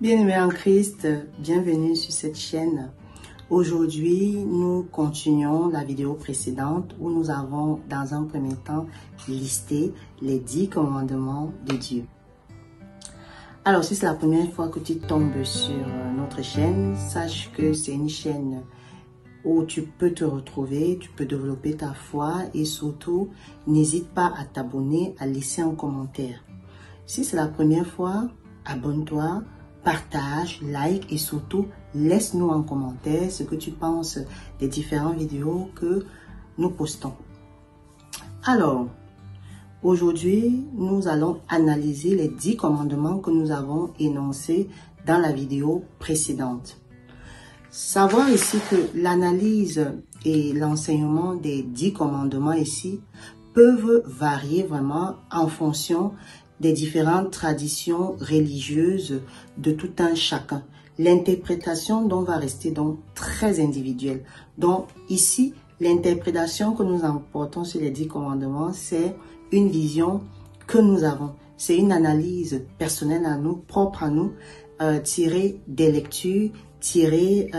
Bien-aimés en Christ, bienvenue sur cette chaîne. Aujourd'hui, nous continuons la vidéo précédente où nous avons dans un premier temps listé les 10 commandements de Dieu. Alors, si c'est la première fois que tu tombes sur notre chaîne, sache que c'est une chaîne où tu peux te retrouver, tu peux développer ta foi et surtout, n'hésite pas à t'abonner, à laisser un commentaire. Si c'est la première fois, abonne-toi, partage, like et surtout, laisse-nous en commentaire ce que tu penses des différentes vidéos que nous postons. Alors, aujourd'hui, nous allons analyser les 10 commandements que nous avons énoncés dans la vidéo précédente. Savoir ici que l'analyse et l'enseignement des 10 commandements ici peuvent varier vraiment en fonction des différentes traditions religieuses de tout un chacun. L'interprétation dont va rester donc très individuelle. Donc ici, l'interprétation que nous apportons sur les 10 commandements, c'est une vision que nous avons. C'est une analyse personnelle à nous, propre à nous, tirée des lectures, tirée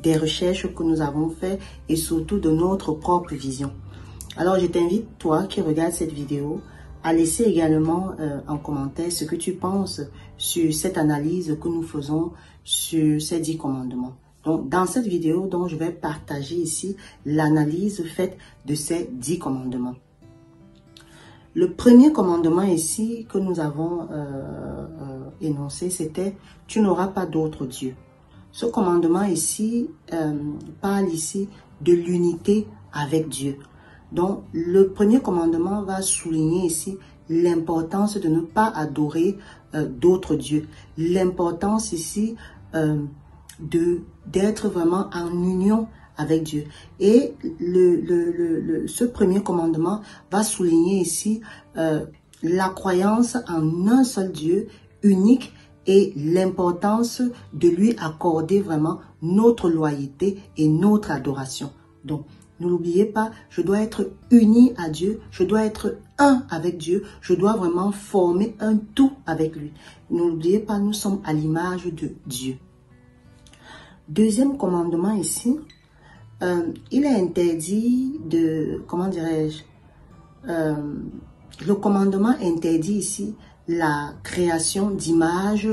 des recherches que nous avons faites et surtout de notre propre vision. Alors je t'invite, toi qui regardes cette vidéo, à laisser également en commentaire ce que tu penses sur cette analyse que nous faisons sur ces 10 commandements. Donc, dans cette vidéo, donc, je vais partager ici l'analyse faite de ces 10 commandements. Le premier commandement ici que nous avons énoncé, c'était « Tu n'auras pas d'autre Dieu ». Ce commandement ici parle ici de l'unité avec Dieu. Donc, le premier commandement va souligner ici l'importance de ne pas adorer d'autres dieux. L'importance ici d'être vraiment en union avec Dieu. Et ce premier commandement va souligner ici la croyance en un seul Dieu unique et l'importance de lui accorder vraiment notre loyauté et notre adoration. Donc, ne l'oubliez pas, je dois être uni à Dieu, je dois être un avec Dieu, je dois vraiment former un tout avec lui. Ne l'oubliez pas, nous sommes à l'image de Dieu. Deuxième commandement ici, il est interdit de, comment dirais-je, le commandement interdit ici la création d'images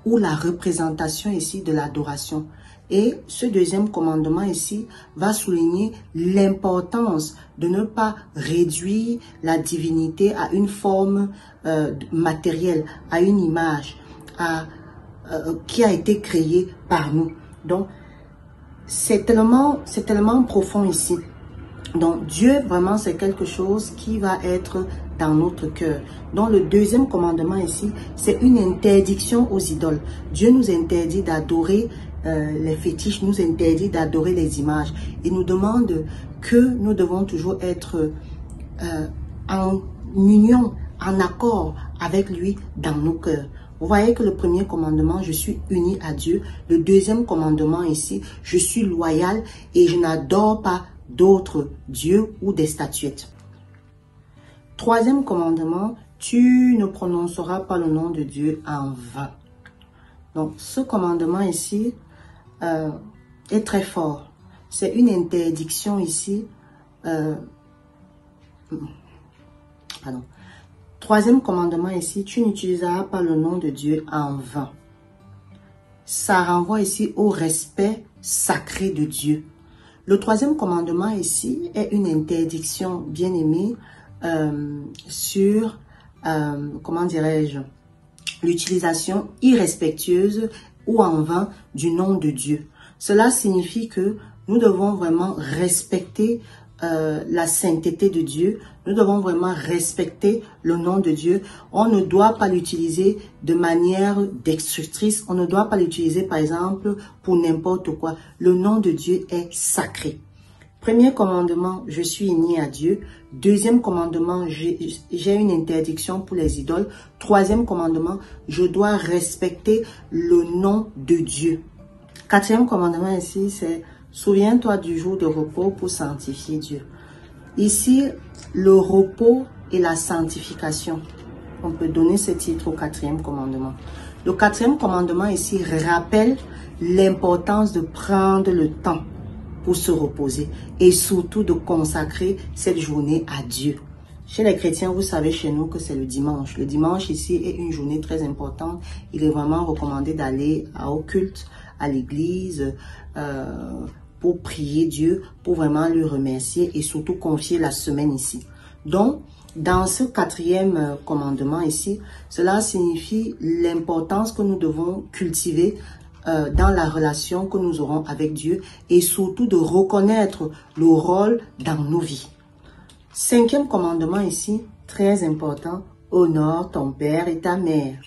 ou la représentation ici de l'adoration. Et ce deuxième commandement ici va souligner l'importance de ne pas réduire la divinité à une forme matérielle, à une image qui a été créée par nous. Donc, c'est tellement profond ici. Donc, Dieu, vraiment, c'est quelque chose qui va être dans notre cœur. Donc, le deuxième commandement ici, c'est une interdiction aux idoles. Dieu nous interdit d'adorer les fétiches, nous interdit d'adorer les images. Il nous demande que nous devons toujours être en union, en accord avec lui dans nos cœurs. Vous voyez que le premier commandement, je suis uni à Dieu. Le deuxième commandement ici, je suis loyal et je n'adore pas d'autres dieux ou des statuettes. Troisième commandement, tu ne prononceras pas le nom de Dieu en vain. Donc, ce commandement ici est très fort. C'est une interdiction ici. Troisième commandement ici, tu n'utiliseras pas le nom de Dieu en vain. Ça renvoie ici au respect sacré de Dieu. Le troisième commandement ici est une interdiction, bien aimée, sur, comment dirais-je, l'utilisation irrespectueuse ou en vain du nom de Dieu. Cela signifie que nous devons vraiment respecter la sainteté de Dieu. Nous devons vraiment respecter le nom de Dieu. On ne doit pas l'utiliser de manière destructrice. On ne doit pas l'utiliser, par exemple, pour n'importe quoi. Le nom de Dieu est sacré. Premier commandement, je suis uni à Dieu. Deuxième commandement, j'ai une interdiction pour les idoles. Troisième commandement, je dois respecter le nom de Dieu. Quatrième commandement ici, c'est souviens-toi du jour de repos pour sanctifier Dieu. Ici, le repos et la sanctification. On peut donner ce titre au quatrième commandement. Le quatrième commandement ici rappelle l'importance de prendre le temps pour se reposer et surtout de consacrer cette journée à Dieu. Chez les chrétiens, vous savez chez nous que c'est le dimanche. Le dimanche ici est une journée très importante. Il est vraiment recommandé d'aller au culte, à l'église, pour prier Dieu, pour vraiment lui remercier et surtout confier la semaine ici. Donc, dans ce quatrième commandement ici, cela signifie l'importance que nous devons cultiver dans la relation que nous aurons avec Dieu et surtout de reconnaître le rôle dans nos vies. Cinquième commandement ici, très important, honore ton père et ta mère.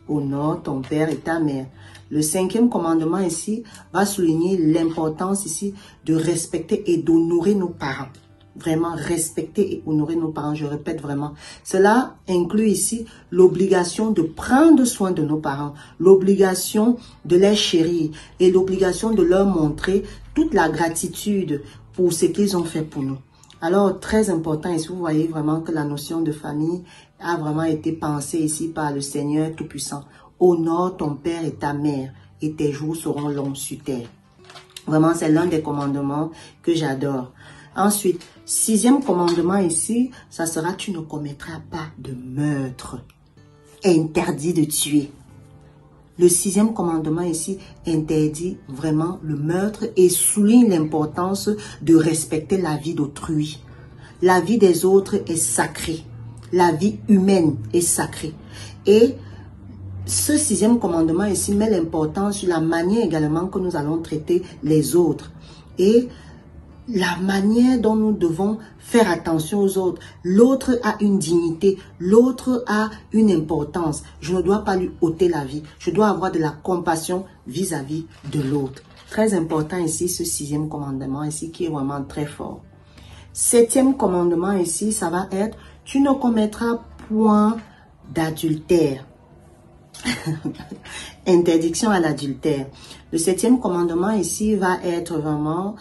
Honore ton père et ta mère. Le cinquième commandement ici va souligner l'importance ici de respecter et d'honorer nos parents. Vraiment respecter et honorer nos parents, je répète vraiment. Cela inclut ici l'obligation de prendre soin de nos parents, l'obligation de les chérir et l'obligation de leur montrer toute la gratitude pour ce qu'ils ont fait pour nous. Alors, très important, ici, vous voyez vraiment que la notion de famille a vraiment été pensée ici par le Seigneur Tout-Puissant. Honore ton père et ta mère, et tes jours seront longs sur terre. Vraiment, c'est l'un des commandements que j'adore. Ensuite, sixième commandement ici, ça sera « Tu ne commettras pas de meurtre. » Interdit de tuer. Le sixième commandement ici interdit vraiment le meurtre et souligne l'importance de respecter la vie d'autrui. La vie des autres est sacrée. La vie humaine est sacrée. Et ce sixième commandement ici met l'importance sur la manière également que nous allons traiter les autres. Et la manière dont nous devons faire attention aux autres. L'autre a une dignité, l'autre a une importance. Je ne dois pas lui ôter la vie. Je dois avoir de la compassion vis-à-vis de l'autre. Très important ici, ce sixième commandement ici qui est vraiment très fort. Septième commandement ici, ça va être « Tu ne commettras point d'adultère ». Interdiction à l'adultère. Le septième commandement ici va être vraiment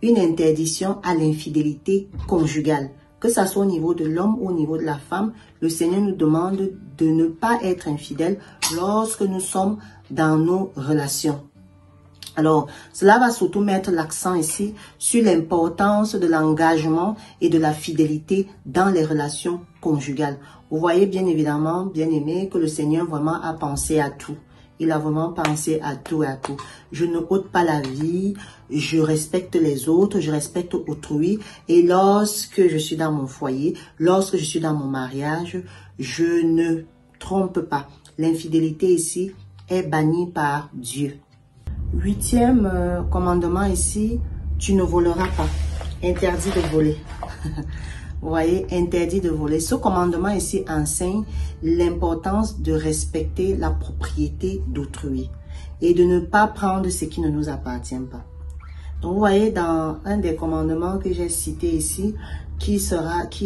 une interdiction à l'infidélité conjugale. Que ce soit au niveau de l'homme ou au niveau de la femme, le Seigneur nous demande de ne pas être infidèle lorsque nous sommes dans nos relations. Alors, cela va surtout mettre l'accent ici sur l'importance de l'engagement et de la fidélité dans les relations conjugales. Vous voyez bien évidemment, bien aimé, que le Seigneur vraiment a pensé à tout. Il a vraiment pensé à tout et à tout. Je ne ôte pas la vie, je respecte les autres, je respecte autrui. Et lorsque je suis dans mon foyer, lorsque je suis dans mon mariage, je ne trompe pas. L'infidélité ici est bannie par Dieu. Huitième commandement ici, tu ne voleras pas. Interdit de voler. Vous voyez, interdit de voler. Ce commandement ici enseigne l'importance de respecter la propriété d'autrui et de ne pas prendre ce qui ne nous appartient pas. Donc, vous voyez, dans un des commandements que j'ai cité ici, qui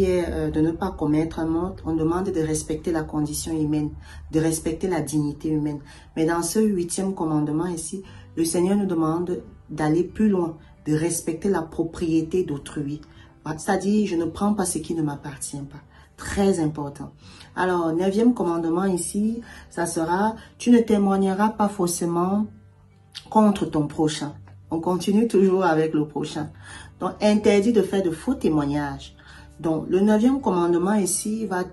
est de ne pas commettre un meurtre, on demande de respecter la condition humaine, de respecter la dignité humaine. Mais dans ce huitième commandement ici, le Seigneur nous demande d'aller plus loin, de respecter la propriété d'autrui. C'est-à-dire, je ne prends pas ce qui ne m'appartient pas. Très important. Alors, neuvième commandement ici, ça sera, tu ne témoigneras pas forcément contre ton prochain. On continue toujours avec le prochain. Donc, interdit de faire de faux témoignages. Donc, le neuvième commandement ici va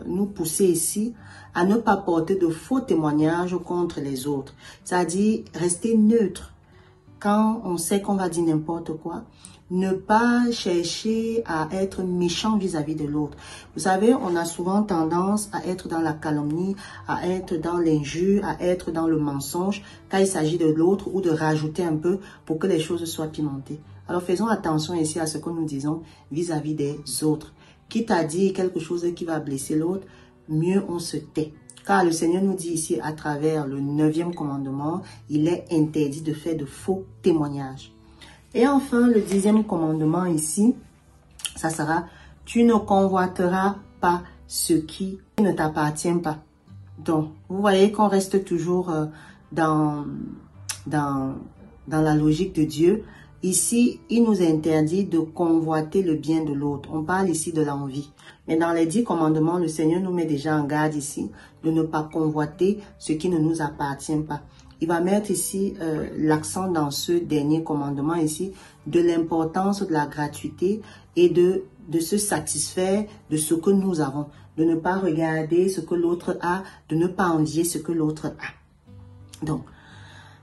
nous pousser ici à ne pas porter de faux témoignages contre les autres. C'est-à-dire, rester neutre. Quand on sait qu'on va dire n'importe quoi, ne pas chercher à être méchant vis-à-vis de l'autre. Vous savez, on a souvent tendance à être dans la calomnie, à être dans l'injure, à être dans le mensonge, quand il s'agit de l'autre ou de rajouter un peu pour que les choses soient pimentées. Alors faisons attention ici à ce que nous disons vis-à-vis des autres. Quitte à dire quelque chose qui va blesser l'autre, mieux on se tait. Car le Seigneur nous dit ici à travers le neuvième commandement, il est interdit de faire de faux témoignages. Et enfin, le dixième commandement ici, ça sera « Tu ne convoiteras pas ce qui ne t'appartient pas ». Donc, vous voyez qu'on reste toujours dans la logique de Dieu. Ici, il nous interdit de convoiter le bien de l'autre. On parle ici de l'envie. Mais dans les 10 commandements, le Seigneur nous met déjà en garde ici de ne pas convoiter ce qui ne nous appartient pas. Il va mettre ici l'accent dans ce dernier commandement ici de l'importance de la gratuité et de se satisfaire de ce que nous avons. De ne pas regarder ce que l'autre a, de ne pas envier ce que l'autre a. Donc,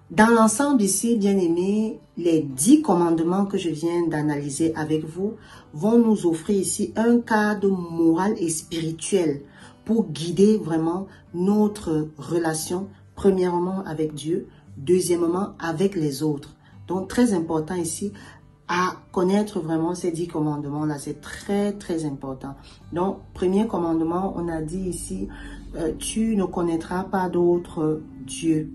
dans l'ensemble ici, bien aimés, les 10 commandements que je viens d'analyser avec vous vont nous offrir ici un cadre moral et spirituel pour guider vraiment notre relation, premièrement avec Dieu, deuxièmement avec les autres. Donc, très important ici à connaître vraiment ces 10 commandements-là. C'est très, très important. Donc, premier commandement, on a dit ici, tu ne connaîtras pas d'autres dieux.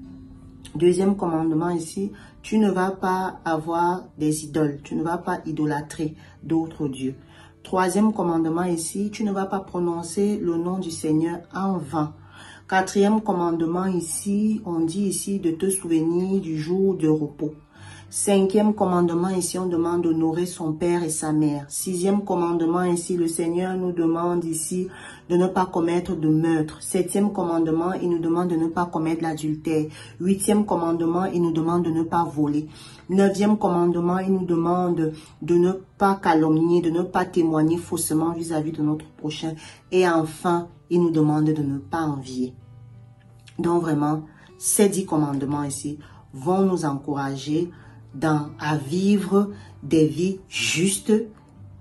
Deuxième commandement ici, tu ne vas pas avoir des idoles, tu ne vas pas idolâtrer d'autres dieux. Troisième commandement ici, tu ne vas pas prononcer le nom du Seigneur en vain. Quatrième commandement ici, on dit ici de te souvenir du jour de repos. Cinquième commandement ici, on demande d'honorer son père et sa mère. Sixième commandement ici, le Seigneur nous demande ici de ne pas commettre de meurtre. Septième commandement, il nous demande de ne pas commettre l'adultère. Huitième commandement, il nous demande de ne pas voler. Neuvième commandement, il nous demande de ne pas calomnier, de ne pas témoigner faussement vis-à-vis de notre prochain. Et enfin, il nous demande de ne pas envier. Donc vraiment, ces 10 commandements ici vont nous encourager à vivre des vies justes,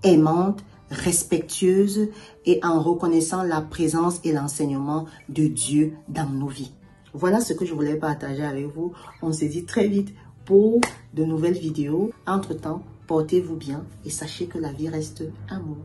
aimantes, respectueuses et en reconnaissant la présence et l'enseignement de Dieu dans nos vies. Voilà ce que je voulais partager avec vous. On se dit très vite pour de nouvelles vidéos. Entre-temps, portez-vous bien et sachez que la vie reste amour.